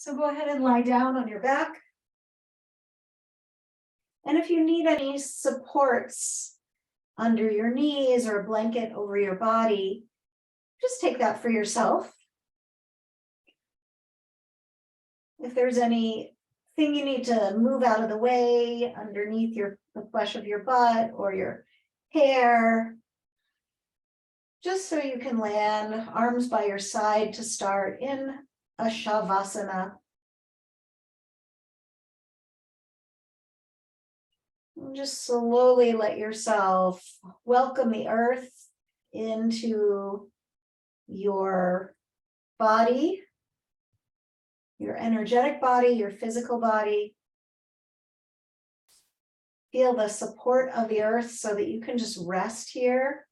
So go ahead and lie down on your back. And if you need any supports under your knees or a blanket over your body, just take that for yourself. If there's anything you need to move out of the way underneath the flesh of your butt or your hair, just so you can land arms by your side to start in a Shavasana. And just slowly let yourself welcome the earth into your body, your energetic body, your physical body. Feel the support of the earth so that you can just rest here.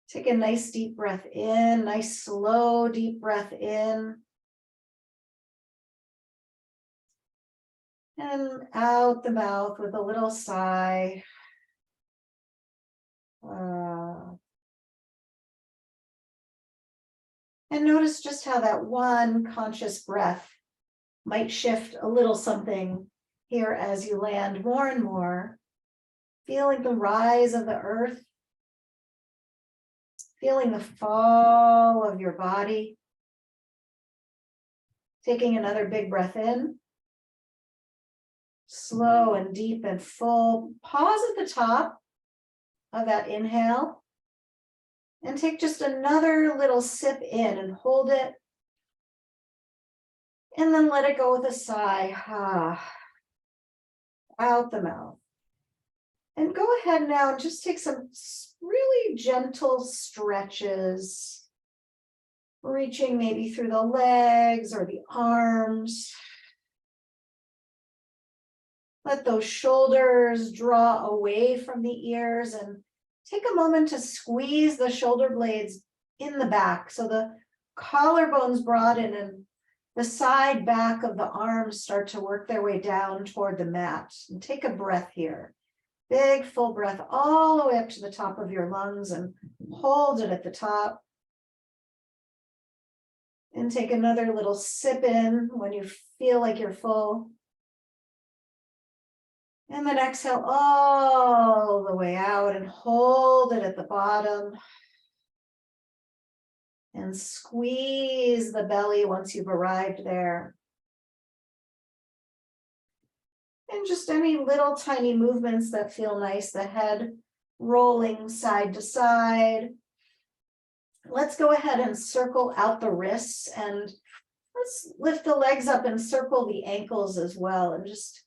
Take a nice deep breath in, nice slow deep breath in. And out the mouth with a little sigh. And notice just how that one conscious breath might shift a little something here as you land more and more, feeling the rise of the earth, feeling the fall of your body. Taking another big breath in, slow and deep and full. Pause at the top of that inhale and take just another little sip in and hold it. And then let it go with a sigh, out the mouth. And go ahead now and just take some really gentle stretches, reaching maybe through the legs or the arms. Let those shoulders draw away from the ears and take a moment to squeeze the shoulder blades in the back so the collarbones broaden and the side back of the arms start to work their way down toward the mat. And take a breath here. Big full breath all the way up to the top of your lungs and hold it at the top. And take another little sip in when you feel like you're full. And then exhale all the way out and hold it at the bottom. And squeeze the belly once you've arrived there. And just any little tiny movements that feel nice, the head rolling side to side. Let's go ahead and circle out the wrists and let's lift the legs up and circle the ankles as well. And just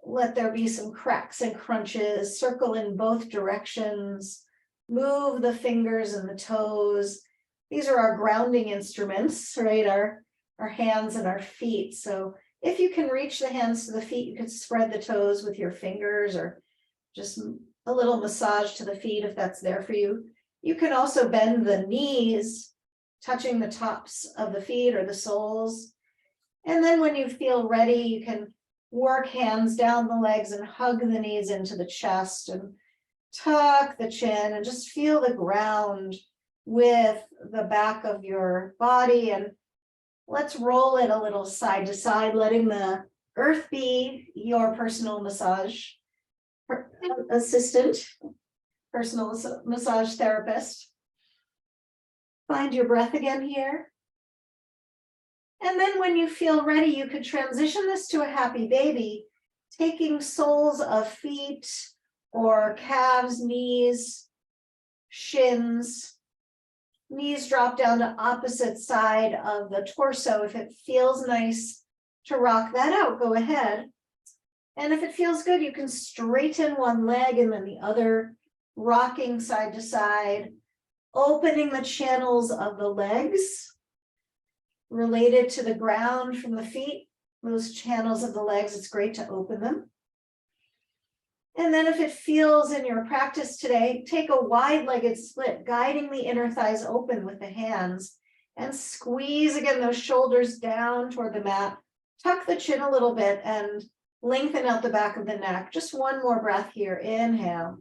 let there be some cracks and crunches, circle in both directions, move the fingers and the toes. These are our grounding instruments, right? Our hands and our feet. So if you can reach the hands to the feet, you could spread the toes with your fingers or just a little massage to the feet if that's there for you. You can also bend the knees, touching the tops of the feet or the soles. And then when you feel ready, you can work hands down the legs and hug the knees into the chest and tuck the chin and just feel the ground with the back of your body. And let's roll it a little side to side, letting the earth be your personal massage assistant, personal massage therapist. Find your breath again here. And then when you feel ready, you could transition this to a happy baby, taking soles of feet or calves, knees, shins. Knees drop down to opposite side of the torso. If it feels nice to rock that out, go ahead. And if it feels good, you can straighten one leg and then the other, rocking side to side, opening the channels of the legs related to the ground from the feet. Those channels of the legs, it's great to open them. And then if it feels in your practice today, take a wide-legged split, guiding the inner thighs open with the hands and squeeze again those shoulders down toward the mat. Tuck the chin a little bit and lengthen out the back of the neck. Just one more breath here. Inhale.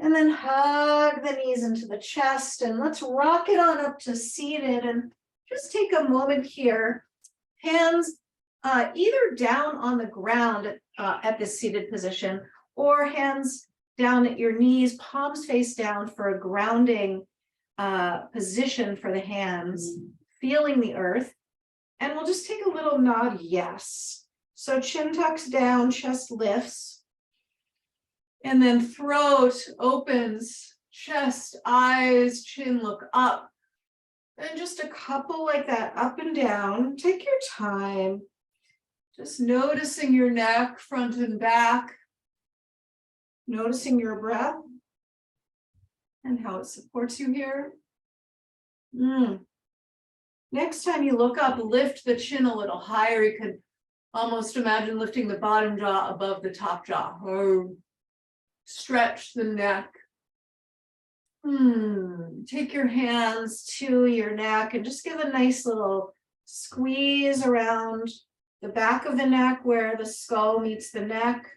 And then hug the knees into the chest, and let's rock it on up to seated, and just take a moment here. Hands either down on the ground at this seated position, or hands down at your knees, palms face down for a grounding position for the hands, feeling the earth. And we'll just take a little nod, yes. So chin tucks down, chest lifts. And then throat opens, chest, eyes, chin look up. And just a couple like that, up and down. Take your time. Just noticing your neck, front and back. Noticing your breath and how it supports you here. Next time you look up, lift the chin a little higher. You could almost imagine lifting the bottom jaw above the top jaw. Or stretch the neck. Take your hands to your neck and just give a nice little squeeze around the back of the neck where the skull meets the neck.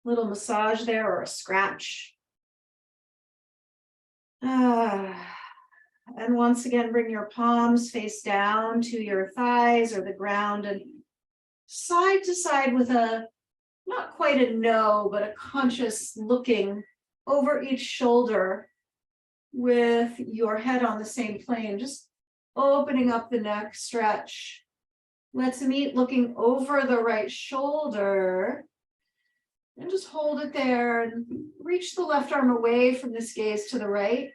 Little massage there or a scratch. And once again, bring your palms face down to your thighs or the ground, and side to side with a, not quite a no, but a conscious looking over each shoulder with your head on the same plane, just opening up the neck, stretch. Let's meet looking over the right shoulder. And just hold it there and reach the left arm away from this gaze to the right.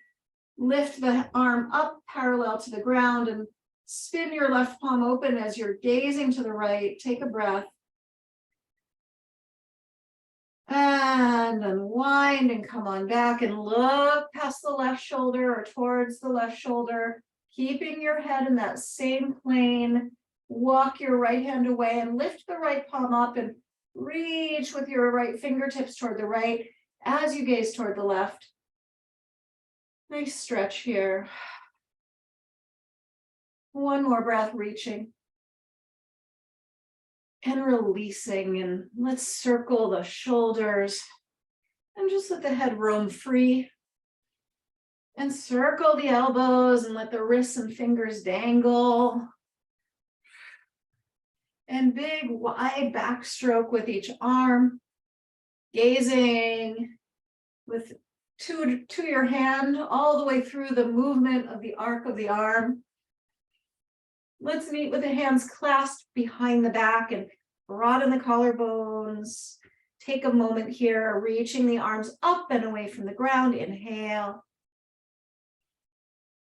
Lift the arm up parallel to the ground and spin your left palm open as you're gazing to the right. Take a breath. And unwind and come on back and look past the left shoulder or towards the left shoulder, keeping your head in that same plane. Walk your right hand away and lift the right palm up and reach with your right fingertips toward the right as you gaze toward the left. Nice stretch here. One more breath, reaching and releasing. And let's circle the shoulders and just let the head roam free. And circle the elbows and let the wrists and fingers dangle. And big wide backstroke with each arm, gazing with to your hand all the way through the movement of the arc of the arm. Let's meet with the hands clasped behind the back and broaden the collarbones. Take a moment here, reaching the arms up and away from the ground. Inhale.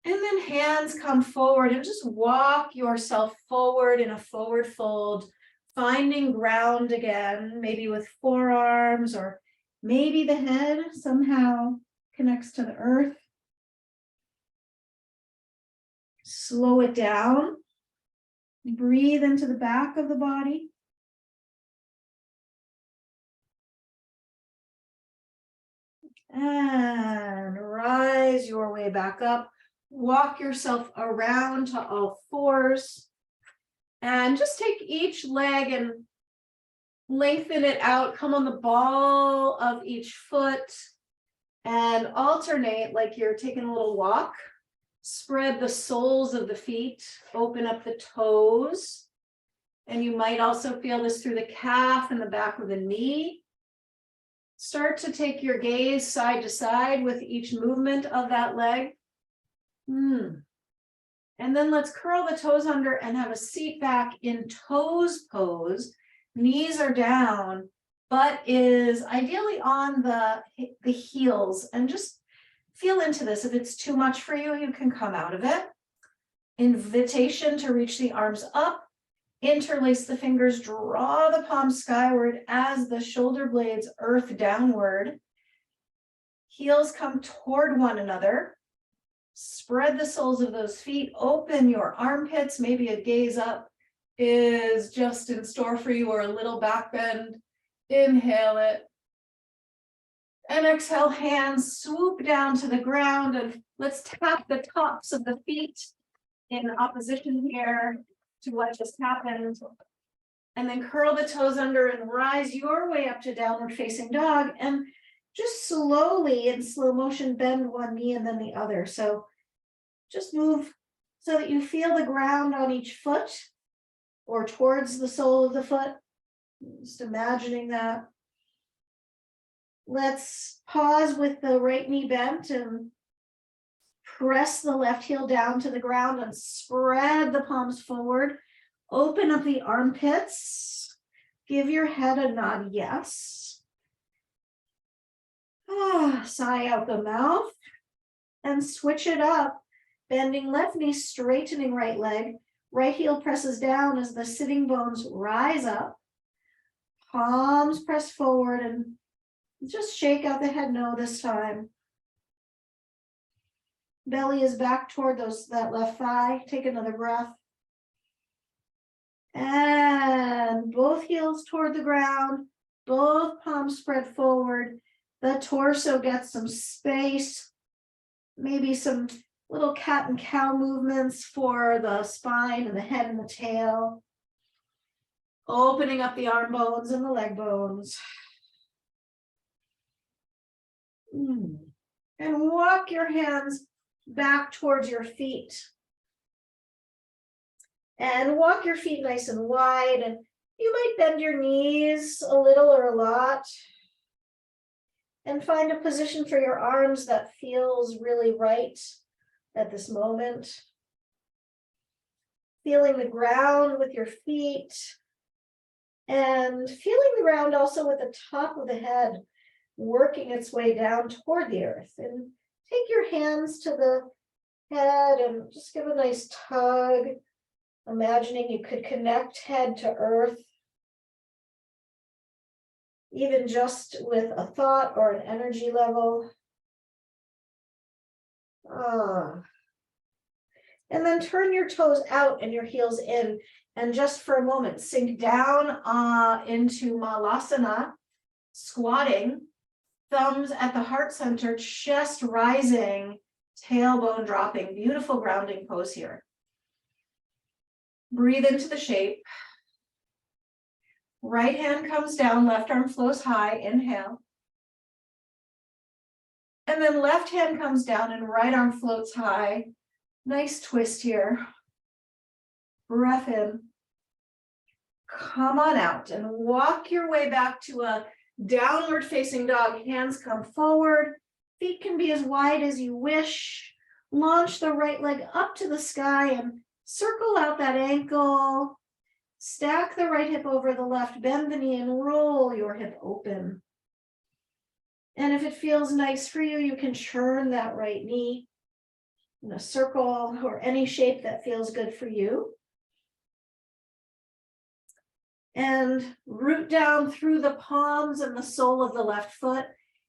And then hands come forward and just walk yourself forward in a forward fold, finding ground again, maybe with forearms, or maybe the head somehow connects to the earth. Slow it down. Breathe into the back of the body. And rise your way back up. Walk yourself around to all fours. And just take each leg and lengthen it out. Come on the ball of each foot and alternate like you're taking a little walk. Spread the soles of the feet, open up the toes. And you might also feel this through the calf and the back of the knee. Start to take your gaze side to side with each movement of that leg. And then let's curl the toes under and have a seat back in toes pose. Knees are down, butt is ideally on the heels, and just feel into this. If it's too much for you, you can come out of it. Invitation to reach the arms up, interlace the fingers, draw the palms skyward as the shoulder blades earth downward. Heels come toward one another. Spread the soles of those feet, open your armpits, maybe a gaze up is just in store for you, or a little back bend. Inhale it. And exhale, hands swoop down to the ground, and let's tap the tops of the feet in opposition here to what just happened. And then curl the toes under and rise your way up to downward facing dog. And just slowly in slow motion bend one knee and then the other. So just move so that you feel the ground on each foot or towards the sole of the foot. Just imagining that. Let's pause with the right knee bent and press the left heel down to the ground and spread the palms forward. Open up the armpits. Give your head a nod yes. Sigh out the mouth and switch it up. Bending left knee, straightening right leg. Right heel presses down as the sitting bones rise up. Palms press forward and just shake out the head no this time. Belly is back toward that left thigh. Take another breath. And both heels toward the ground. Both palms spread forward. The torso gets some space. Maybe some little cat and cow movements for the spine and the head and the tail. Opening up the arm bones and the leg bones. And walk your hands back towards your feet. And walk your feet nice and wide. And you might bend your knees a little or a lot. And find a position for your arms that feels really right at this moment. Feeling the ground with your feet. And feeling the ground also with the top of the head working its way down toward the earth. And take your hands to the head and just give a nice tug. Imagining you could connect head to earth. Even just with a thought or an energy level. And then turn your toes out and your heels in. And just for a moment, sink down into Malasana, squatting, thumbs at the heart center, chest rising, tailbone dropping. Beautiful grounding pose here. Breathe into the shape. Right hand comes down, left arm flows high, inhale. And then left hand comes down and right arm floats high. Nice twist here. Breath in. Come on out and walk your way back to a downward facing dog. Hands come forward. Feet can be as wide as you wish. Launch the right leg up to the sky and circle out that ankle. Stack the right hip over the left, bend the knee and roll your hip open. And if it feels nice for you, you can churn that right knee in a circle or any shape that feels good for you. And root down through the palms and the sole of the left foot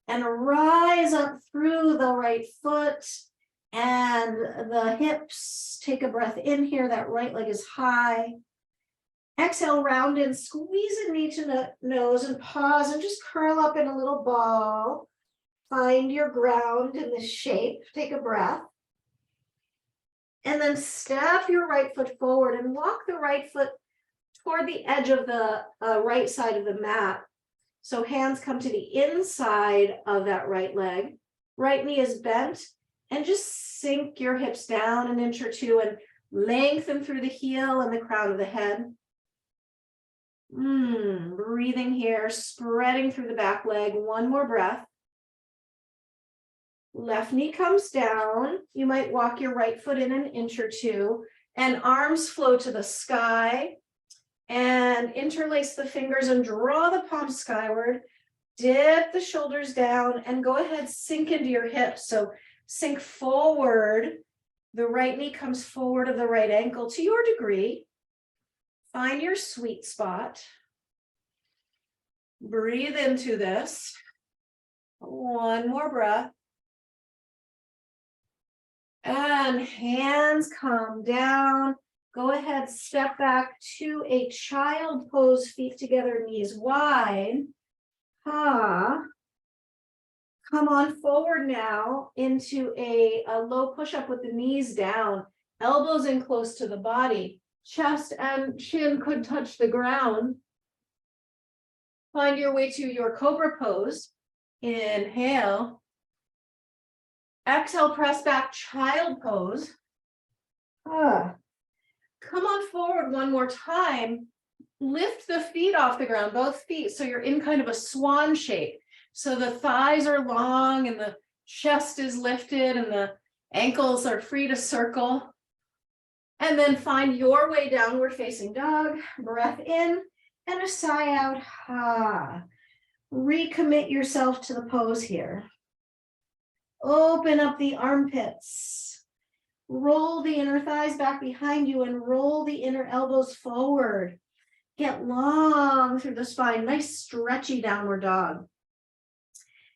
and rise up through the right foot and the hips. Take a breath in here. That right leg is high. Exhale, round in, squeeze a knee to the nose and pause and just curl up in a little ball. Find your ground in this shape. Take a breath. And then step your right foot forward and walk the right foot toward the edge of the right side of the mat. So hands come to the inside of that right leg. Right knee is bent and just sink your hips down an inch or two and lengthen through the heel and the crown of the head. Breathing here, spreading through the back leg. One more breath. Left knee comes down. You might walk your right foot in an inch or two and arms flow to the sky and interlace the fingers and draw the palms skyward. Dip the shoulders down and go ahead, sink into your hips. So sink forward. The right knee comes forward of the right ankle to your degree. Find your sweet spot. Breathe into this. One more breath. And hands come down. Go ahead, step back to a child pose, feet together, knees wide. Come on forward now into a low push-up with the knees down, elbows in close to the body. Chest and chin could touch the ground. Find your way to your cobra pose. Inhale. Exhale, press back, child pose. Come on forward one more time. Lift the feet off the ground, both feet, so you're in kind of a swan shape. So the thighs are long and the chest is lifted and the ankles are free to circle. And then find your way downward facing dog. Breath in and a sigh out. Recommit yourself to the pose here. Open up the armpits. Roll the inner thighs back behind you and roll the inner elbows forward. Get long through the spine. Nice stretchy downward dog.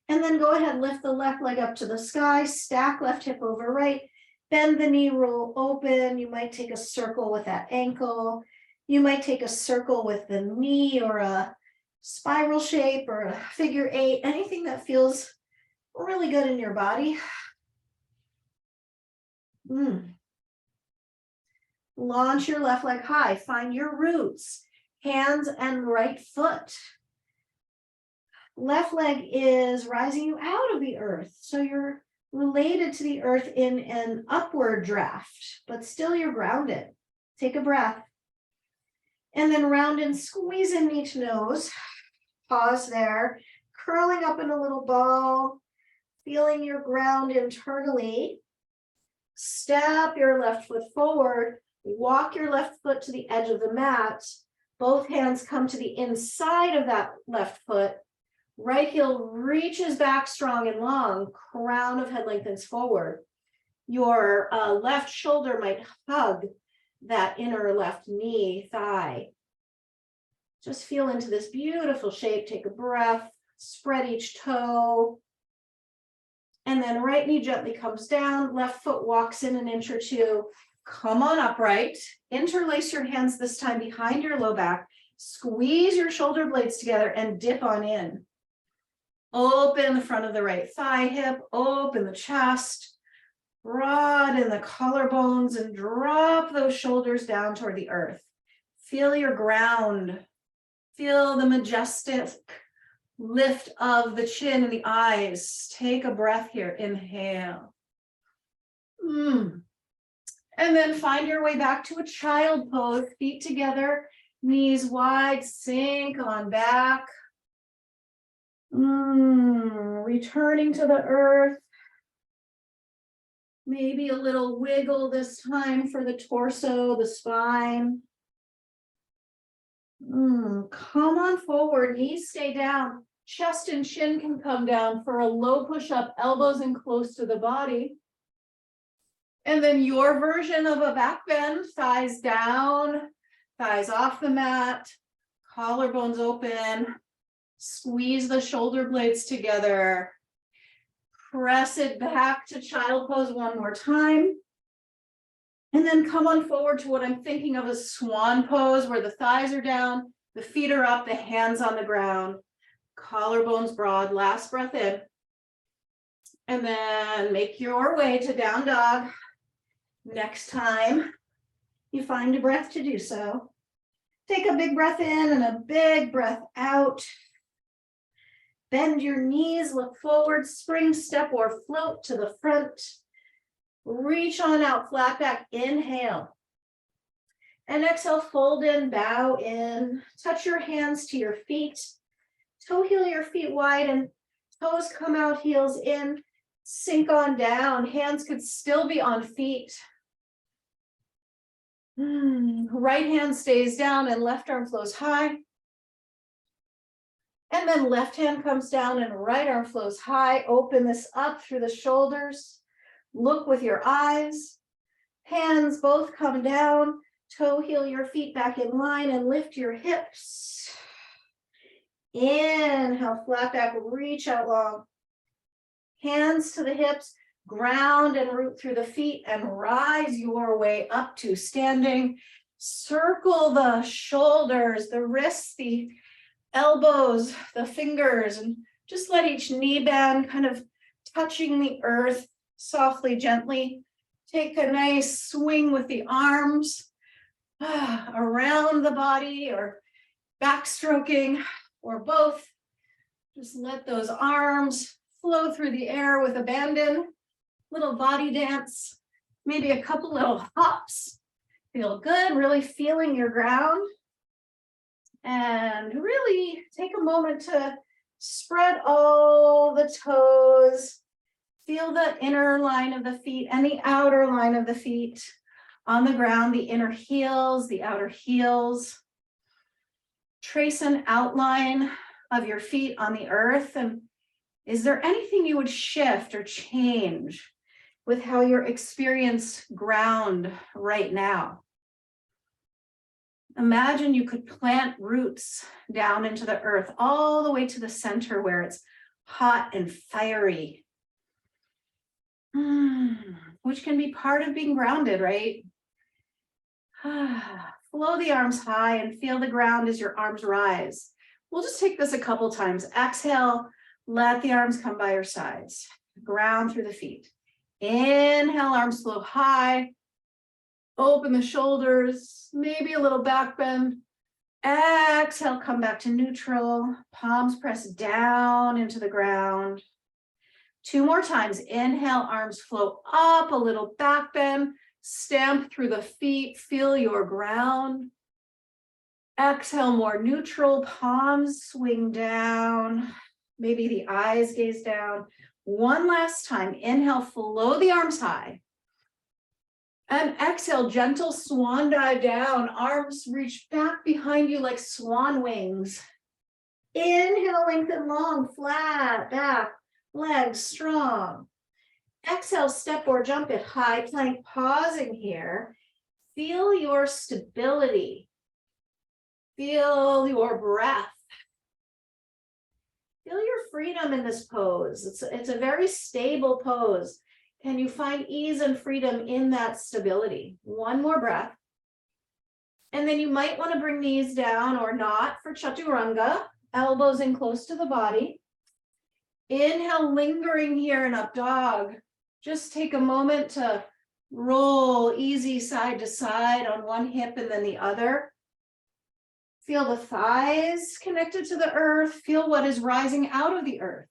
And then go ahead, lift the left leg up to the sky, stack left hip over right, bend the knee, roll open. You might take a circle with that ankle. You might take a circle with the knee or a spiral shape or a figure eight, anything that feels really good in your body. Launch your left leg high, find your roots, hands and right foot. Left leg is rising you out of the earth. So you're related to the earth in an upward draft, but still you're grounded. Take a breath. And then round and squeeze in knee to nose. Pause there. Curling up in a little ball. Feeling your ground internally. Step your left foot forward. Walk your left foot to the edge of the mat. Both hands come to the inside of that left foot. Right heel reaches back strong and long. Crown of head lengthens forward. Your left shoulder might hug that inner left knee, thigh. Just feel into this beautiful shape. Take a breath. Spread each toe. And then right knee gently comes down. Left foot walks in an inch or two. Come on upright. Interlace your hands this time behind your low back. Squeeze your shoulder blades together and dip on in. Open the front of the right thigh hip, open the chest, broaden the collarbones and drop those shoulders down toward the earth. Feel your ground. Feel the majestic lift of the chin and the eyes. Take a breath here. Inhale. And then find your way back to a child pose. Feet together, knees wide, sink on back. Returning to the earth. Maybe a little wiggle this time for the torso, the spine. Come on forward, knees stay down. Chest and chin can come down for a low push-up, elbows in close to the body. And then your version of a back bend, thighs down, thighs off the mat, collarbones open. Squeeze the shoulder blades together. Press it back to child pose one more time. And then come on forward to what I'm thinking of as swan pose, where the thighs are down, the feet are up, the hands on the ground, collarbones broad. Last breath in. And then make your way to down dog. Next time you find a breath to do so. Take a big breath in and a big breath out. Bend your knees, look forward, spring step or float to the front. Reach on out, flat back, inhale. And exhale, fold in, bow in. Touch your hands to your feet. Toe heel your feet wide and toes come out, heels in. Sink on down, hands could still be on feet. Right hand stays down and left arm flows high. And then left hand comes down and right arm flows high. Open this up through the shoulders. Look with your eyes. Hands both come down. Toe heel your feet back in line and lift your hips. Inhale, flat back, reach out long. Hands to the hips, ground and root through the feet and rise your way up to standing. Circle the shoulders, the wrists, the elbows, the fingers, and just let each knee bend kind of touching the earth softly, gently. Take a nice swing with the arms around the body or backstroking or both. Just let those arms flow through the air with abandon. Little body dance, maybe a couple little hops. Feel good, really feeling your ground. And really take a moment to spread all the toes. Feel the inner line of the feet and the outer line of the feet on the ground, the inner heels, the outer heels. Trace an outline of your feet on the earth. And is there anything you would shift or change with how you're experiencing ground right now? Imagine you could plant roots down into the earth, all the way to the center where it's hot and fiery, which can be part of being grounded, right? Flow the arms high and feel the ground as your arms rise. We'll just take this a couple times. Exhale, let the arms come by your sides. Ground through the feet. Inhale, arms flow high. Open the shoulders, maybe a little back bend. Exhale, come back to neutral. Palms press down into the ground. 2 more times. Inhale, arms flow up, a little back bend. Stamp through the feet, feel your ground. Exhale, more neutral, palms swing down. Maybe the eyes gaze down. One last time. Inhale, flow the arms high. And exhale, gentle swan dive down. Arms reach back behind you like swan wings. Inhale, lengthen long, flat back, legs strong. Exhale, step or jump it, high plank, pausing here. Feel your stability. Feel your breath. Feel your freedom in this pose. It's a very stable pose. Can you find ease and freedom in that stability? One more breath. And then you might want to bring knees down or not for chaturanga, elbows in close to the body. Inhale, lingering here in up dog. Just take a moment to roll easy side to side on one hip and then the other. Feel the thighs connected to the earth. Feel what is rising out of the earth.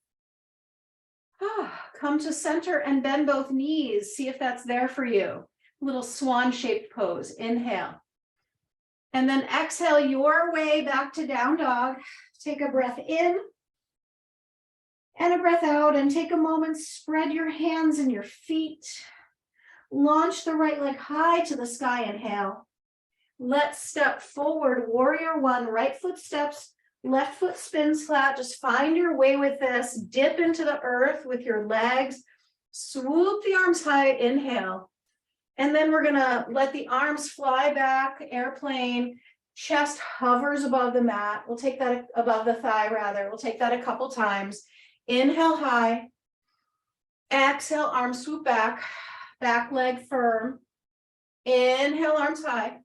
Come to center and bend both knees. See if that's there for you. Little swan-shaped pose. Inhale. And then exhale your way back to down dog. Take a breath in and a breath out, and take a moment. Spread your hands and your feet. Launch the right leg high to the sky. Inhale. Let's step forward. Warrior one. Right foot steps. Left foot spins flat. Just find your way with this. Dip into the earth with your legs. Swoop the arms high. Inhale. And then we're going to let the arms fly back, airplane. Chest hovers above the mat. We'll take that above the thigh, rather. We'll take that a couple times. Inhale high. Exhale, arms swoop back. Back leg firm. Inhale, arms high.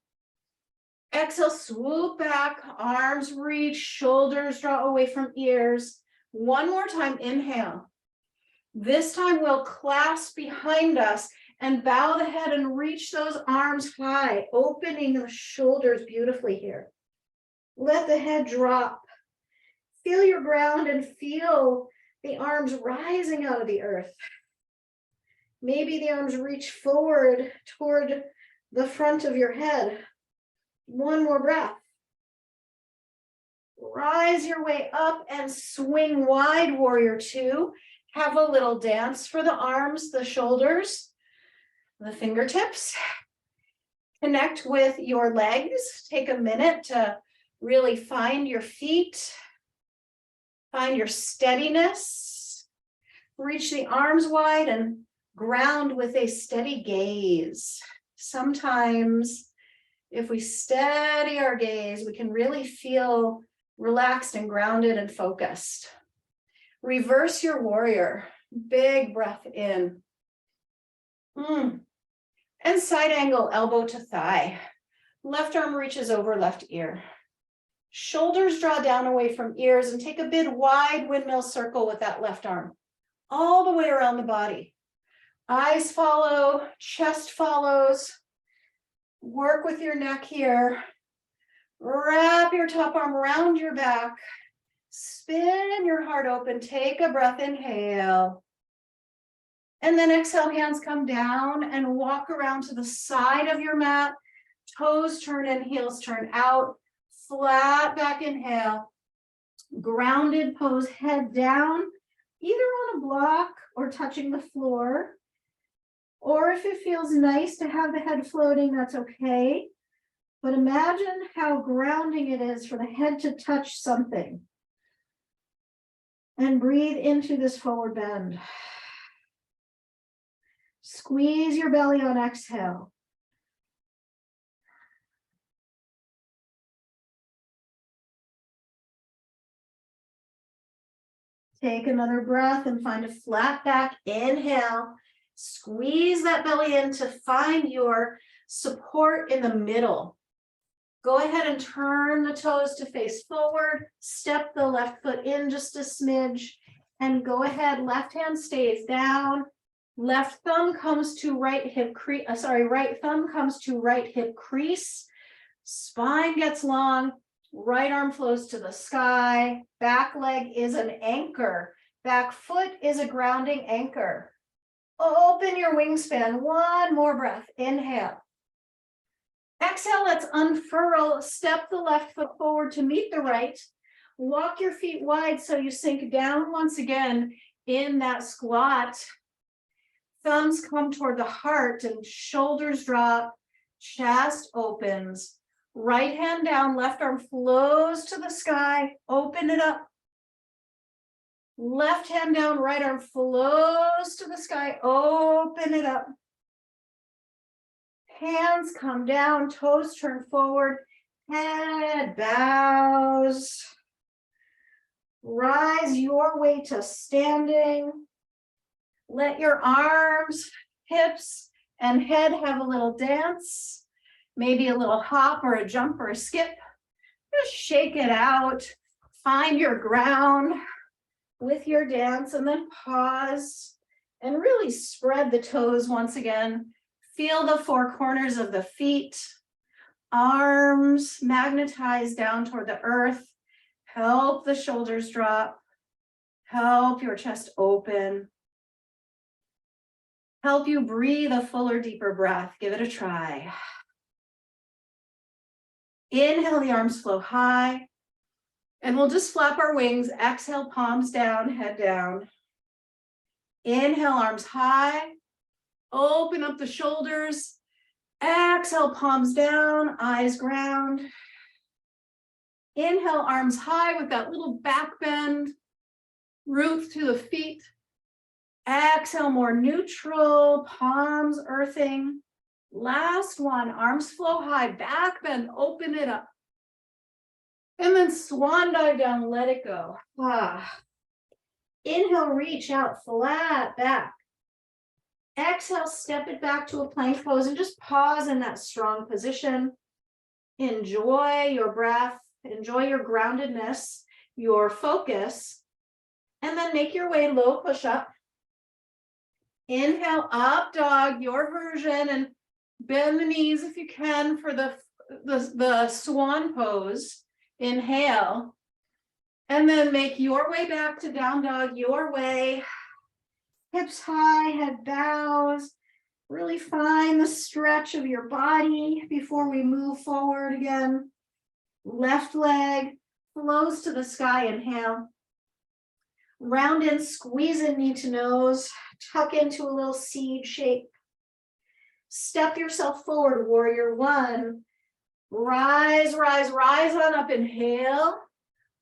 Exhale, swoop back, arms reach, shoulders draw away from ears. One more time, inhale. This time we'll clasp behind us and bow the head and reach those arms high, opening the shoulders beautifully here. Let the head drop. Feel your ground and feel the arms rising out of the earth. Maybe the arms reach forward toward the front of your head. One more breath. Rise your way up and swing wide, warrior two. Have a little dance for the arms, the shoulders, the fingertips. Connect with your legs. Take a minute to really find your feet. Find your steadiness. Reach the arms wide and ground with a steady gaze. Sometimes if we steady our gaze, we can really feel relaxed and grounded and focused. Reverse your warrior. Big breath in. And side angle, elbow to thigh. Left arm reaches over left ear. Shoulders draw down away from ears and take a big wide windmill circle with that left arm. All the way around the body. Eyes follow, chest follows. Work with your neck here. Wrap your top arm around your back. Spin your heart open, take a breath, inhale. And then exhale, hands come down and walk around to the side of your mat. Toes turn in, heels turn out. Flat back, inhale. Grounded pose, head down, either on a block or touching the floor. Or if it feels nice to have the head floating, that's okay. But imagine how grounding it is for the head to touch something. And breathe into this forward bend. Squeeze your belly on exhale. Take another breath and find a flat back. Inhale. Squeeze that belly in to find your support in the middle. Go ahead and turn the toes to face forward. Step the left foot in just a smidge. And go ahead, left hand stays down. Left thumb comes to right hip crease. Right thumb comes to right hip crease. Spine gets long. Right arm flows to the sky. Back leg is an anchor. Back foot is a grounding anchor. Open your wingspan. One more breath. Inhale. Exhale, let's unfurl. Step the left foot forward to meet the right. Walk your feet wide so you sink down once again in that squat. Thumbs come toward the heart and shoulders drop. Chest opens. Right hand down, left arm flows to the sky. Open it up. Left hand down, right arm flows to the sky. Open it up. Hands come down, toes turn forward. Head bows. Rise your way to standing. Let your arms, hips, and head have a little dance. Maybe a little hop or a jump or a skip. Just shake it out. Find your ground with your dance and then pause and really spread the toes once again. Feel the four corners of the feet. Arms magnetize down toward the earth. Help the shoulders drop. Help your chest open. Help you breathe a fuller, deeper breath. Give it a try. Inhale, the arms flow high. And we'll just flap our wings. Exhale, palms down, head down. Inhale, arms high. Open up the shoulders. Exhale, palms down, eyes ground. Inhale, arms high with that little back bend. Root to the feet. Exhale, more neutral, palms earthing. Last one, arms flow high, back bend, open it up. And then swan dive down, let it go. Inhale, reach out, flat back. Exhale, step it back to a plank pose and just pause in that strong position. Enjoy your breath, enjoy your groundedness, your focus, and then make your way low push-up. Inhale, up dog, your version, and bend the knees if you can for the swan pose. Inhale, and then make your way back to down dog, your way. Hips high, head bows. Really find the stretch of your body before we move forward again. Left leg flows to the sky, inhale. Round in, squeeze in knee to nose. Tuck into a little seed shape. Step yourself forward, warrior one. Rise, rise, rise on up, inhale.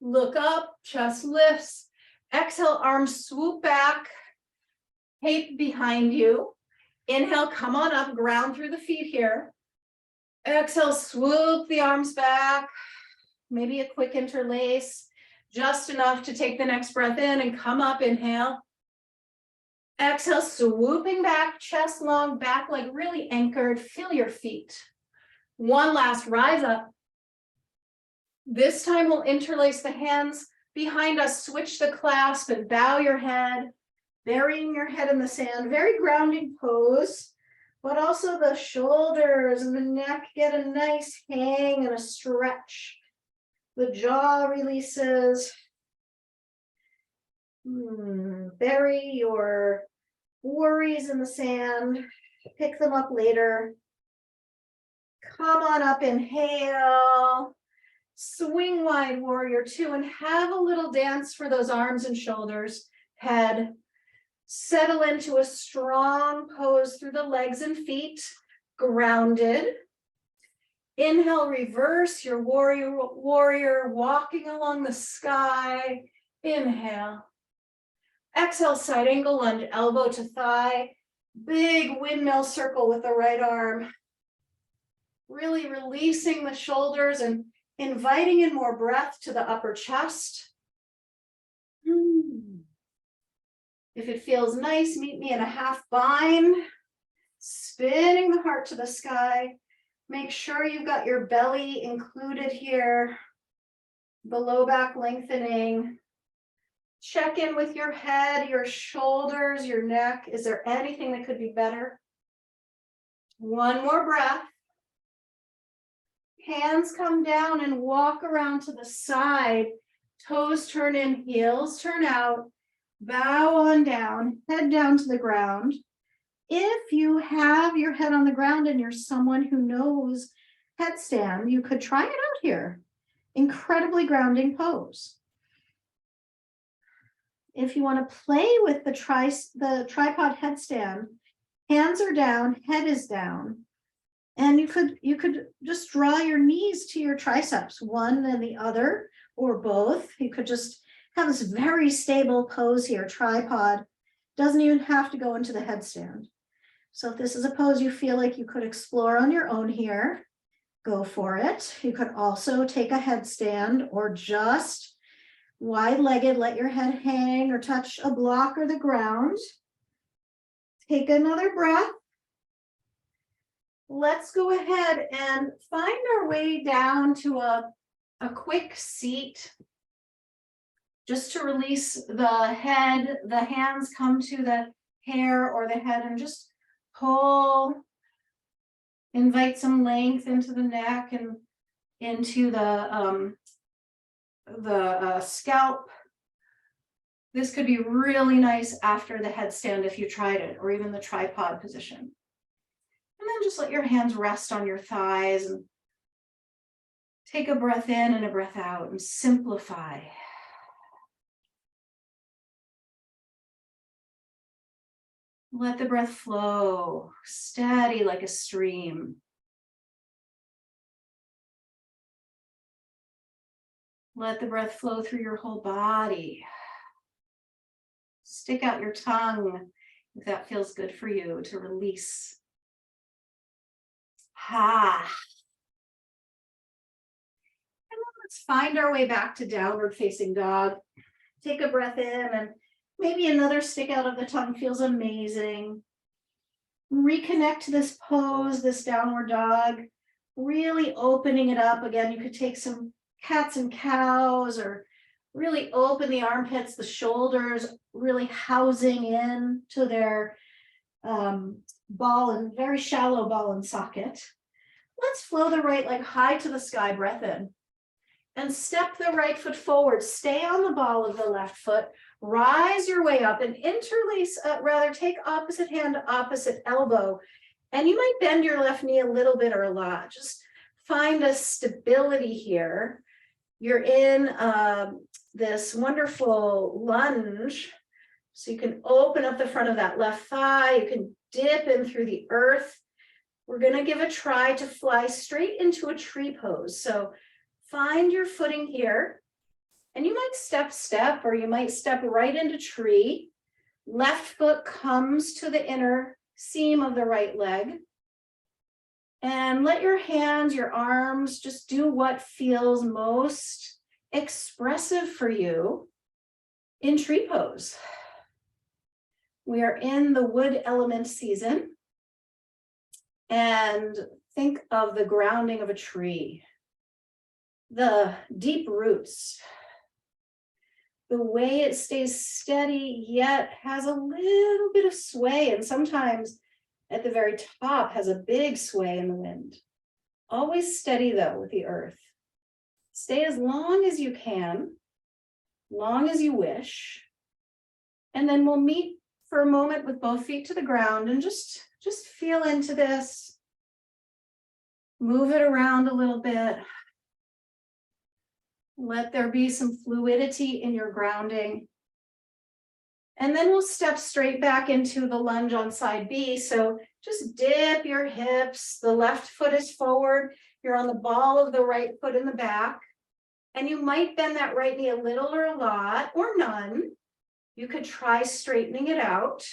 Look up, chest lifts. Exhale, arms swoop back. Cape behind you. Inhale, come on up, ground through the feet here. Exhale, swoop the arms back. Maybe a quick interlace, just enough to take the next breath in and come up, inhale. Exhale, swooping back, chest long, back leg really anchored. Feel your feet. One last, rise up. This time we'll interlace the hands behind us, switch the clasp and bow your head, burying your head in the sand. Very grounding pose, but also the shoulders and the neck get a nice hang and a stretch. The jaw releases. Bury your worries in the sand, pick them up later. Come on up, inhale, swing wide warrior two, and have a little dance for those arms and shoulders, head. Settle into a strong pose through the legs and feet, grounded. Inhale, reverse your warrior, walking along the sky. Inhale. Exhale, side angle lunge, elbow to thigh. Big windmill circle with the right arm. Really releasing the shoulders and inviting in more breath to the upper chest. If it feels nice, meet me in a half bind. Spinning the heart to the sky. Make sure you've got your belly included here. The low back lengthening. Check in with your head, your shoulders, your neck. Is there anything that could be better? One more breath. Hands come down and walk around to the side. Toes turn in, heels turn out. Bow on down, head down to the ground. If you have your head on the ground and you're someone who knows headstand, you could try it out here. Incredibly grounding pose. If you want to play with the tripod headstand, hands are down, head is down. And you could just draw your knees to your triceps, one and the other, or both. You could just have this very stable pose here, tripod. Doesn't even have to go into the headstand. So if this is a pose you feel like you could explore on your own here, go for it. You could also take a headstand or just wide-legged, let your head hang or touch a block or the ground. Take another breath. Let's go ahead and find our way down to a quick seat. Just to release the head, the hands come to the hair or the head and just pull. Invite some length into the neck and into the scalp. This could be really nice after the headstand if you tried it, or even the tripod position. And then just let your hands rest on your thighs and take a breath in and a breath out and simplify. Let the breath flow, steady like a stream. Let the breath flow through your whole body. Stick out your tongue if that feels good for you to release. And then let's find our way back to downward facing dog. Take a breath in and maybe another stick out of the tongue feels amazing. Reconnect to this pose, this downward dog, really opening it up. Again, you could take some cats and cows or really open the armpits, the shoulders, really housing in to their ball and very shallow ball and socket. Let's flow the right leg high to the sky, breath in. And step the right foot forward. Stay on the ball of the left foot. Rise your way up and interlace, take opposite hand to opposite elbow. And you might bend your left knee a little bit or a lot. Just find a stability here. You're in this wonderful lunge. So you can open up the front of that left thigh. You can dip in through the earth. We're going to give a try to fly straight into a tree pose. So find your footing here. And you might step, or you might step right into tree. Left foot comes to the inner seam of the right leg. And let your hands, your arms, just do what feels most expressive for you in tree pose. We are in the wood element season. And think of the grounding of a tree. The deep roots. The way it stays steady, yet has a little bit of sway, and sometimes at the very top has a big sway in the wind. Always steady though with the earth. Stay as long as you can, long as you wish. And then we'll meet for a moment with both feet to the ground and just feel into this. Move it around a little bit. Let there be some fluidity in your grounding. And then we'll step straight back into the lunge on side B. So just dip your hips. The left foot is forward. You're on the ball of the right foot in the back. And you might bend that right knee a little or a lot or none. You could try straightening it out.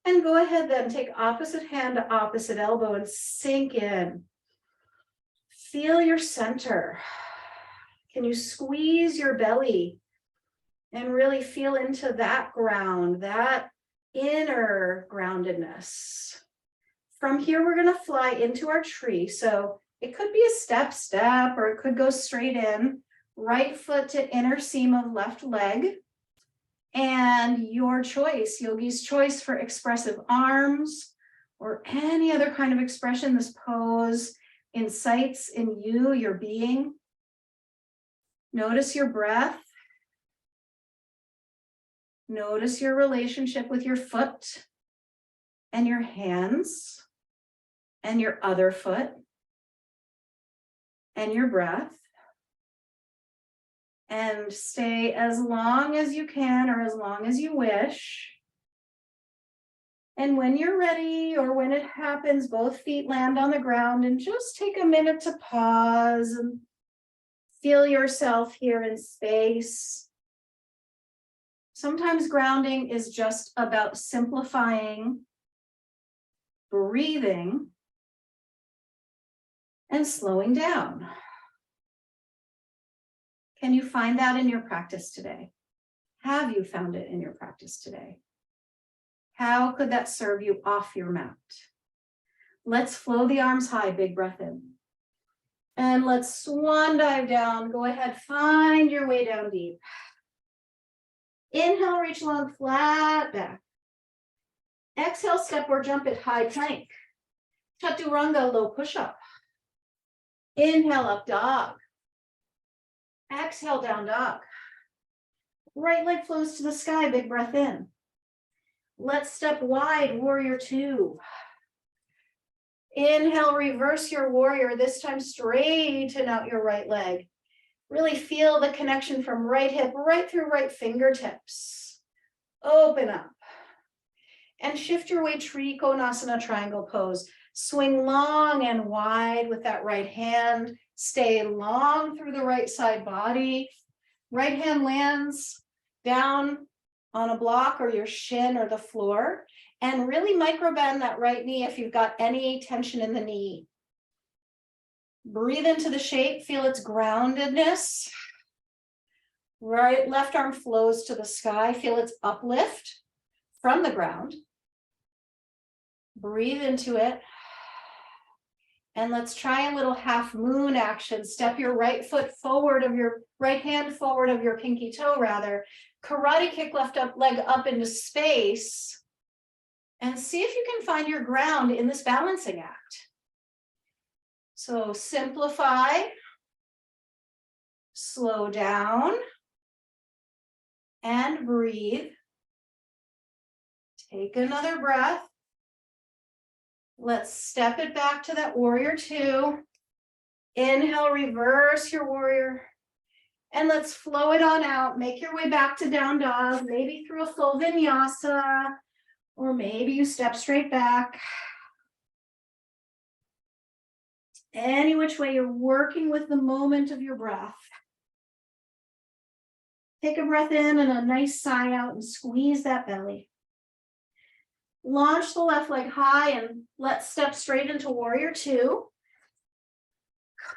And go ahead then, take opposite hand to opposite elbow and sink in. Feel your center. Can you squeeze your belly and really feel into that ground, that inner groundedness? From here, we're going to fly into our tree. So it could be a step, or it could go straight in. Right foot to inner seam of left leg. And your choice, yogi's choice for expressive arms or any other kind of expression this pose incites in you, your being. Notice your breath. Notice your relationship with your foot and your hands and your other foot and your breath. And stay as long as you can or as long as you wish. And when you're ready or when it happens, both feet land on the ground and just take a minute to pause and feel yourself here in space. Sometimes grounding is just about simplifying, breathing, and slowing down. Can you find that in your practice today? Have you found it in your practice today? How could that serve you off your mat? Let's flow the arms high, big breath in. And let's swan dive down. Go ahead, find your way down deep. Inhale, reach long, flat back. Exhale, step or jump it, high plank. Chaturanga, low push-up. Inhale, up dog. Exhale, down dog. Right leg flows to the sky, big breath in. Let's step wide, warrior two. Inhale, reverse your warrior, this time straighten out your right leg. Really feel the connection from right hip right through right fingertips. Open up. And shift your way, Trikonasana triangle pose. Swing long and wide with that right hand. Stay long through the right side body. Right hand lands down on a block or your shin or the floor. And really micro bend that right knee if you've got any tension in the knee. Breathe into the shape, feel its groundedness. Right, left arm flows to the sky, feel its uplift from the ground. Breathe into it. And let's try a little half moon action. Step your right foot forward of your right hand forward of your pinky toe rather. Karate kick left leg up into space. And see if you can find your ground in this balancing act. So simplify, slow down, and breathe. Take another breath. Let's step it back to that warrior two. Inhale, reverse your warrior. And let's flow it on out. Make your way back to down dog, maybe through a full vinyasa, or maybe you step straight back. Any which way, you're working with the moment of your breath. Take a breath in and a nice sigh out and squeeze that belly. Launch the left leg high and let's step straight into warrior two.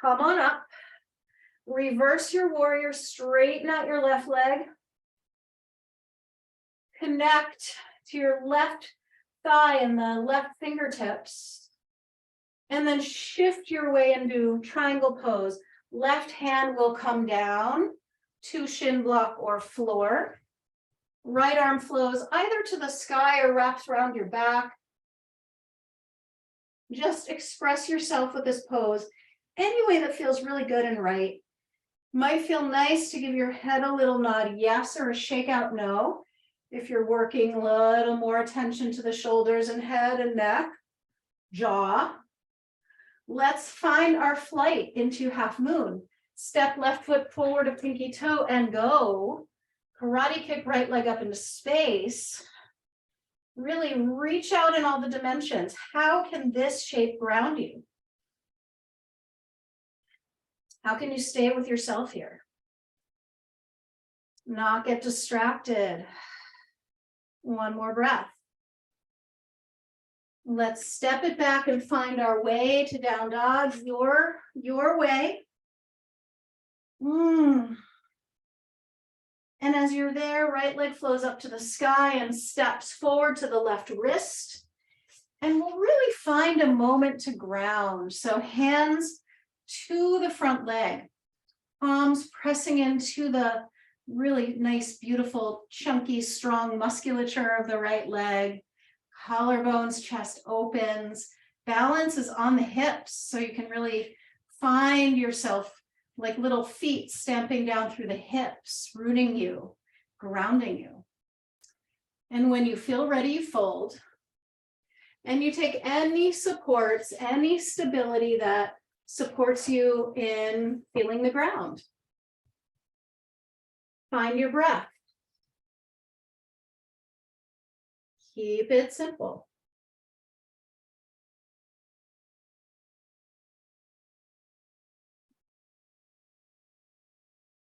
Come on up. Reverse your warrior, straighten out your left leg. Connect to your left thigh and the left fingertips. And then shift your way into triangle pose. Left hand will come down to shin block or floor. Right arm flows either to the sky or wraps around your back. Just express yourself with this pose any way that feels really good and right. Might feel nice to give your head a little nod yes or a shake out no. If you're working a little more attention to the shoulders and head and neck, jaw. Let's find our flight into half moon. Step left foot forward a pinky toe and go. Karate kick right leg up into space. Really reach out in all the dimensions. How can this shape ground you? How can you stay with yourself here? Not get distracted. One more breath. Let's step it back and find our way to down dog, your way. And as you're there, right leg flows up to the sky and steps forward to the left wrist. And we'll really find a moment to ground. So hands to the front leg, palms pressing into the really nice, beautiful, chunky, strong musculature of the right leg. Collarbones, chest opens. Balance is on the hips, so you can really find yourself like little feet stamping down through the hips, rooting you, grounding you. And when you feel ready, you fold. And you take any supports, any stability that supports you in feeling the ground. Find your breath. Keep it simple.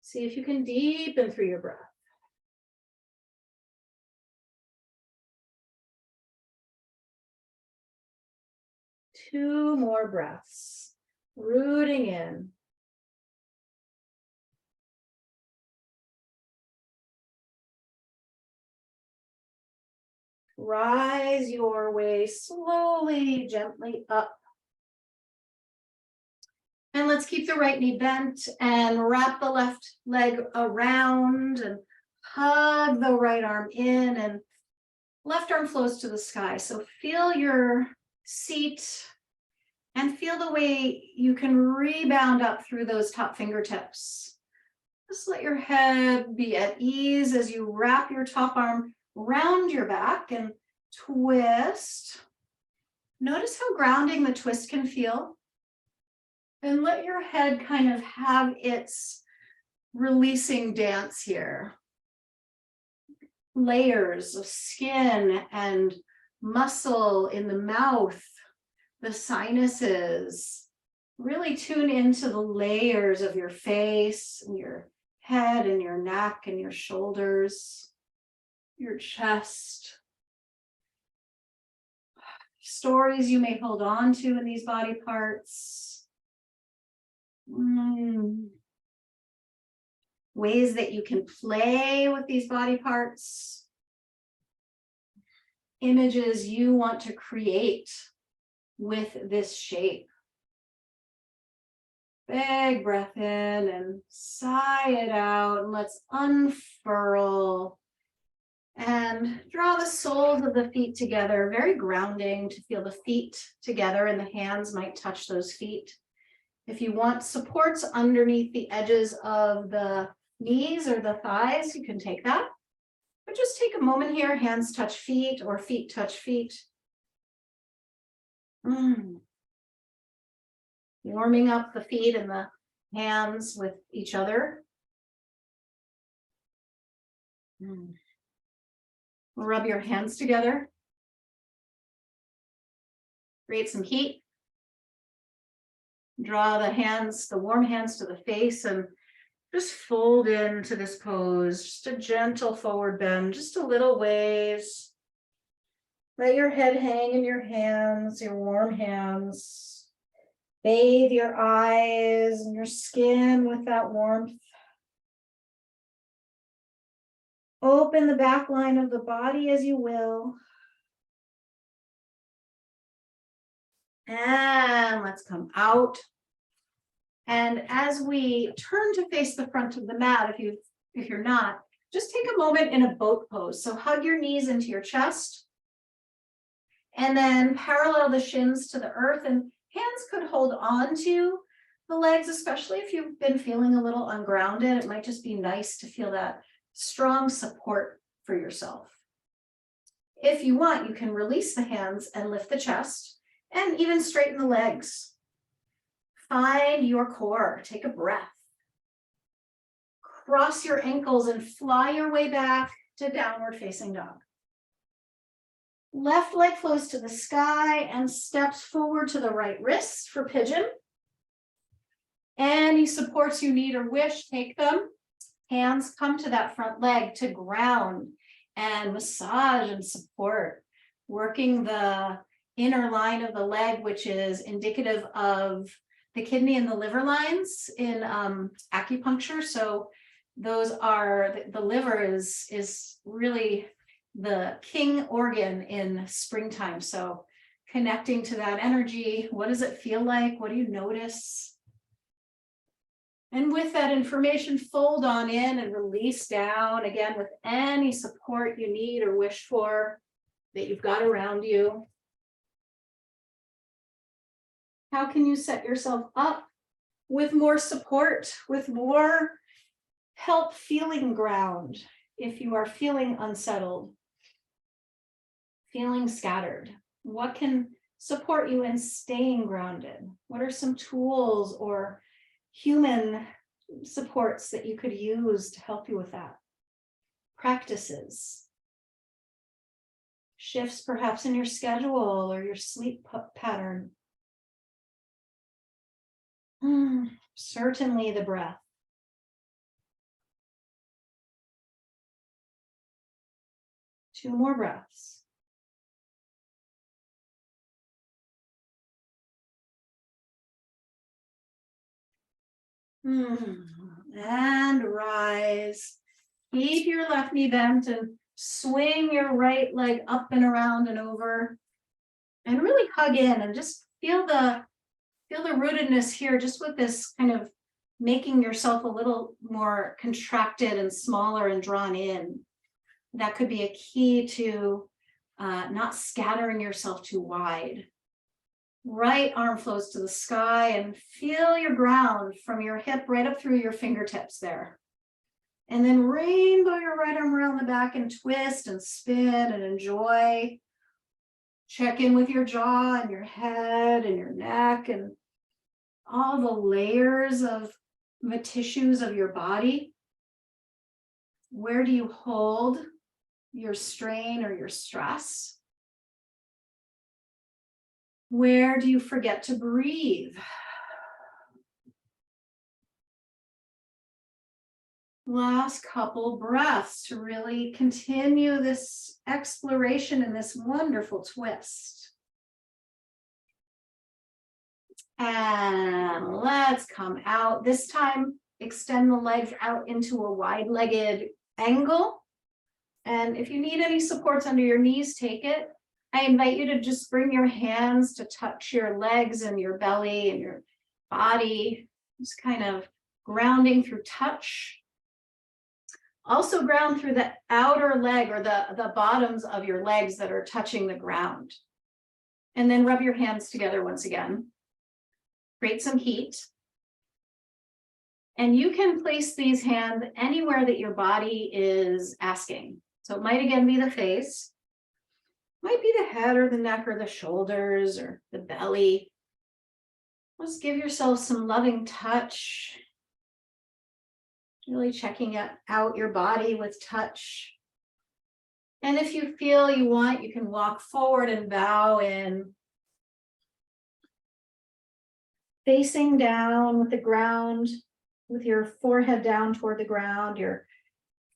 See if you can deepen through your breath. Two more breaths, rooting in. Rise your way slowly, gently up. And let's keep the right knee bent and wrap the left leg around and hug the right arm in, and left arm flows to the sky. So feel your seat and feel the way you can rebound up through those top fingertips. Just let your head be at ease as you wrap your top arm round your back and twist. Notice how grounding the twist can feel. And let your head kind of have its releasing dance here. Layers of skin and muscle in the mouth, the sinuses. Really tune into the layers of your face and your head and your neck and your shoulders, your chest. Stories you may hold on to in these body parts. Ways that you can play with these body parts. Images you want to create with this shape. Big breath in and sigh it out. And let's unfurl and draw the soles of the feet together. Very grounding to feel the feet together, and the hands might touch those feet. If you want supports underneath the edges of the knees or the thighs, you can take that. But just take a moment here, hands touch feet or feet touch feet. Warming up the feet and the hands with each other. Rub your hands together. Create some heat. Draw the hands, the warm hands to the face, and just fold into this pose. Just a gentle forward bend, just a little ways. Let your head hang in your hands, your warm hands. Bathe your eyes and your skin with that warmth. Open the back line of the body as you will. And let's come out. And as we turn to face the front of the mat, if you're not, just take a moment in a boat pose. So hug your knees into your chest. And then parallel the shins to the earth, and hands could hold on to the legs, especially if you've been feeling a little ungrounded. It might just be nice to feel that strong support for yourself. If you want, you can release the hands and lift the chest and even straighten the legs. Find your core. Take a breath. Cross your ankles and fly your way back to downward facing dog. Left leg flows to the sky and steps forward to the right wrist for pigeon. Any supports you need or wish, take them. Hands come to that front leg to ground and massage and support, working the inner line of the leg, which is indicative of the kidney and the liver lines in acupuncture. So those are, the liver is really the king organ in springtime. So connecting to that energy, what does it feel like? What do you notice? And with that information, fold on in and release down, again, with any support you need or wish for that you've got around you. How can you set yourself up with more support, with more help feeling ground if you are feeling unsettled, feeling scattered? What can support you in staying grounded? What are some tools or human supports that you could use to help you with that? Practices, shifts perhaps in your schedule or your sleep pattern. Certainly the breath. Two more breaths. And rise. Keep your left knee bent and swing your right leg up and around and over. And really hug in and just feel the rootedness here, just with this kind of making yourself a little more contracted and smaller and drawn in. That could be a key to not scattering yourself too wide. Right arm flows to the sky and feel your ground from your hip right up through your fingertips there. And then rainbow your right arm around the back and twist and spin and enjoy. Check in with your jaw and your head and your neck and all the layers of the tissues of your body. Where do you hold your strain or your stress? Where do you forget to breathe? Last couple breaths to really continue this exploration and this wonderful twist. And let's come out. This time, extend the legs out into a wide-legged angle. And if you need any supports under your knees, take it. I invite you to just bring your hands to touch your legs and your belly and your body, just kind of grounding through touch. Also ground through the outer leg or the bottoms of your legs that are touching the ground. And then rub your hands together once again. Create some heat. And you can place these hands anywhere that your body is asking. So it might again be the face. Might be the head or the neck or the shoulders or the belly. Just give yourself some loving touch. Really checking out your body with touch. And if you feel you want, you can walk forward and bow in. Facing down with the ground, with your forehead down toward the ground, your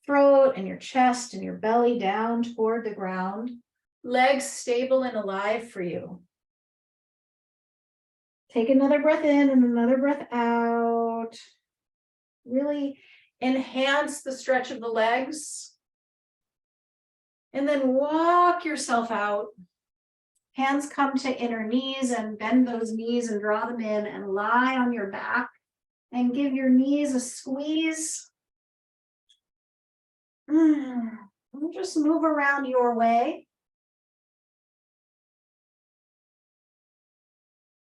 throat and your chest and your belly down toward the ground. Legs stable and alive for you. Take another breath in and another breath out. Really enhance the stretch of the legs. And then walk yourself out. Hands come to inner knees and bend those knees and draw them in and lie on your back and give your knees a squeeze. And just move around your way.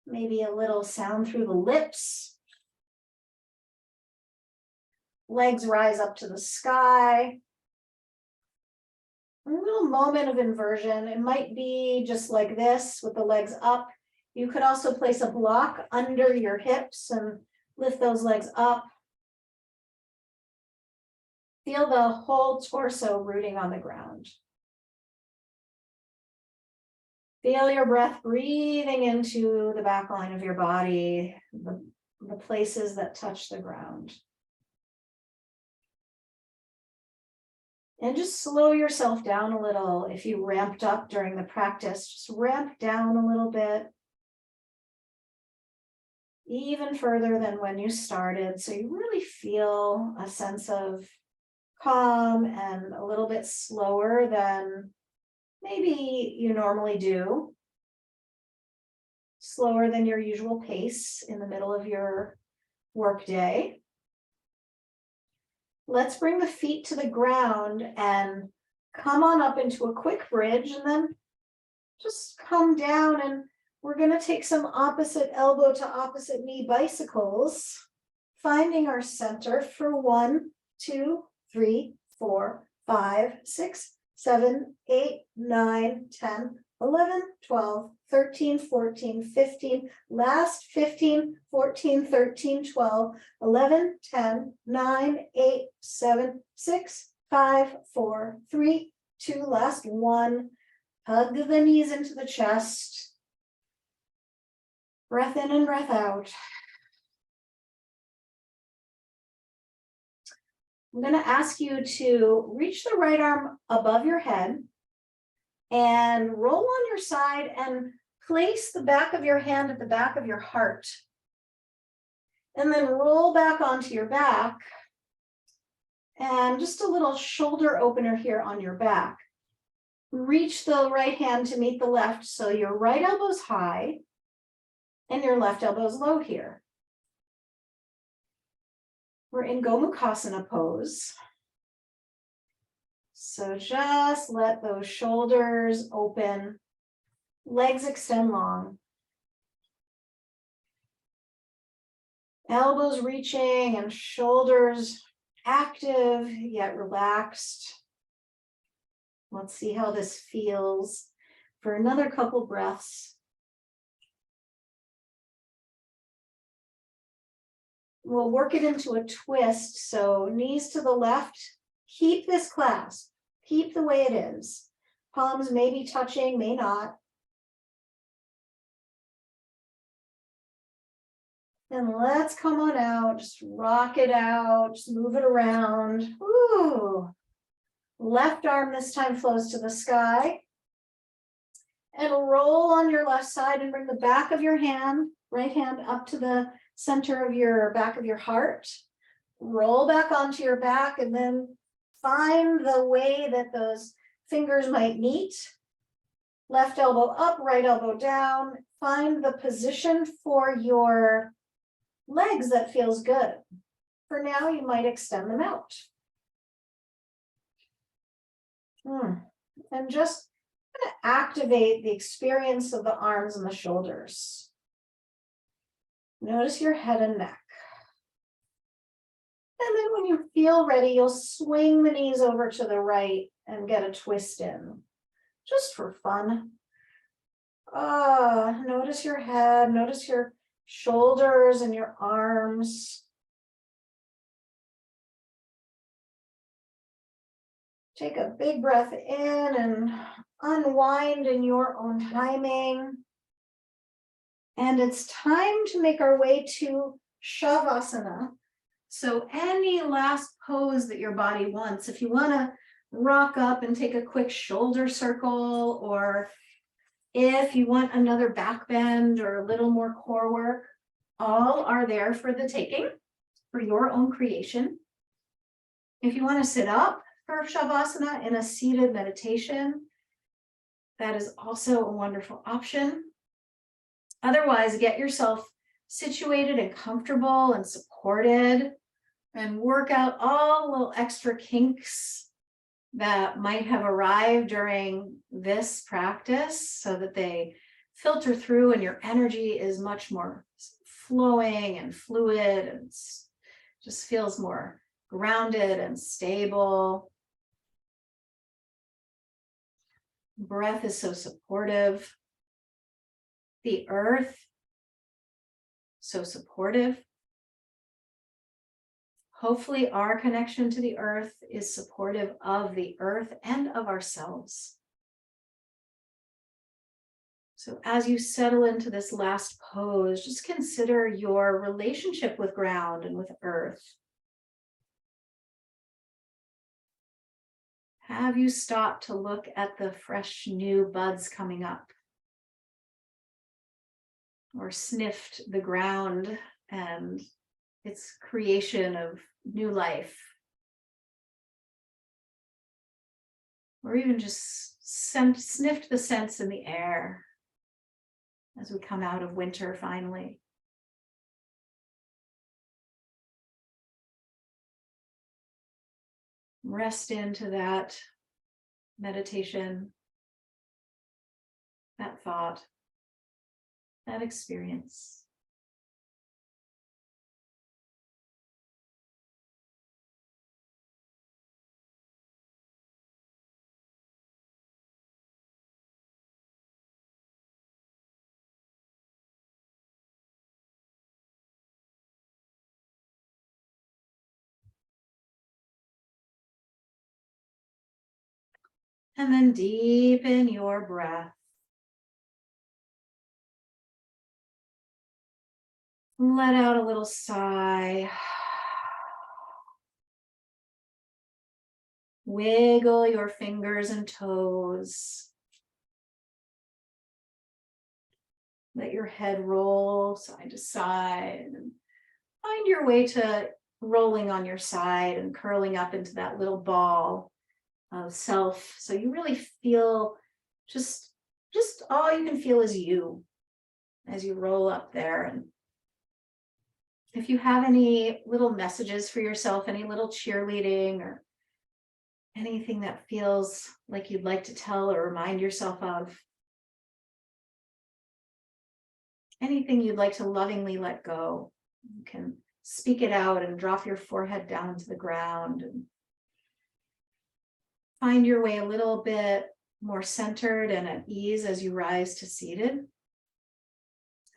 Maybe a little sound through the lips. Legs rise up to the sky. a little moment of inversion. It might be just like this with the legs up. You could also place a block under your hips and lift those legs up. Feel the whole torso rooting on the ground. Feel your breath breathing into the back line of your body, the places that touch the ground. And just slow yourself down a little. If you ramped up during the practice, just ramp down a little bit. Even further than when you started. So you really feel a sense of calm and a little bit slower than maybe you normally do. Slower than your usual pace in the middle of your workday. Let's bring the feet to the ground and come on up into a quick bridge, and then just come down, and we're going to take some opposite elbow to opposite knee bicycles, finding our center for 1, 2, 3, 4, 5, 6, 7, 8, 9, 10, 11, 12, 13, 14, 15, last 15, 14, 13, 12, 11, 10, 9, 8, 7, 6, 5, 4, 3, 2, last 1. Hug the knees into the chest. Breath in and breath out. I'm going to ask you to reach the right arm above your head and roll on your side and place the back of your hand at the back of your heart. And then roll back onto your back. And just a little shoulder opener here on your back. Reach the right hand to meet the left, so your right elbow's high and your left elbow's low here. We're in Gomukhasana pose. So just let those shoulders open, legs extend long. Elbows reaching and shoulders active yet relaxed. Let's see how this feels for another couple breaths. We'll work it into a twist. So knees to the left, keep this clasp, keep the way it is. Palms may be touching, may not. And let's come on out, just rock it out, just move it around. Ooh. Left arm this time flows to the sky. And roll on your left side and bring the back of your hand, right hand up to the center of your back of your heart. Roll back onto your back and then find the way that those fingers might meet. Left elbow up, right elbow down. Find the position for your legs that feels good. For now, you might extend them out. And just activate the experience of the arms and the shoulders. Notice your head and neck. And then when you feel ready, you'll swing the knees over to the right and get a twist in, just for fun. Notice your head, notice your shoulders and your arms. Take a big breath in and unwind in your own timing. And it's time to make our way to Shavasana. So any last pose that your body wants, if you want to rock up and take a quick shoulder circle, or if you want another back bend or a little more core work, all are there for the taking, for your own creation. If you want to sit up for Shavasana in a seated meditation, that is also a wonderful option. Otherwise, get yourself situated and comfortable and supported, and work out all the little extra kinks that might have arrived during this practice so that they filter through and your energy is much more flowing and fluid and just feels more grounded and stable. Breath is so supportive. The earth, so supportive. Hopefully our connection to the earth is supportive of the earth and of ourselves. So as you settle into this last pose, just consider your relationship with ground and with earth. Have you stopped to look at the fresh new buds coming up? Or sniffed the ground and its creation of new life? Or even just sniffed the scents in the air as we come out of winter finally. Rest into that meditation, that thought, that experience. And then deepen your breath. Let out a little sigh. Wiggle your fingers and toes. Let your head roll side to side. And find your way to rolling on your side and curling up into that little ball of self. So you really feel just all you can feel is you as you roll up there. And if you have any little messages for yourself, any little cheerleading or anything that feels like you'd like to tell or remind yourself of, anything you'd like to lovingly let go, you can speak it out and drop your forehead down to the ground and find your way a little bit more centered and at ease as you rise to seated.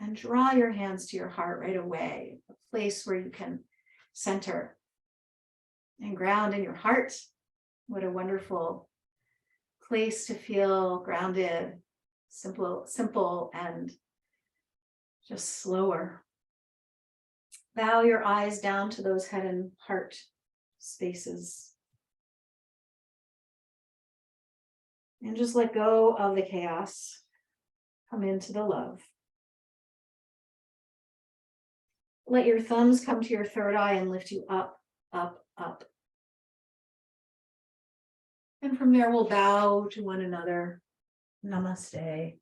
And draw your hands to your heart right away, a place where you can center and ground in your heart. What a wonderful place to feel grounded, simple and just slower. Bow your eyes down to those head and heart spaces. And just let go of the chaos. Come into the love. Let your thumbs come to your third eye and lift you up, up, up. And from there, we'll bow to one another. Namaste.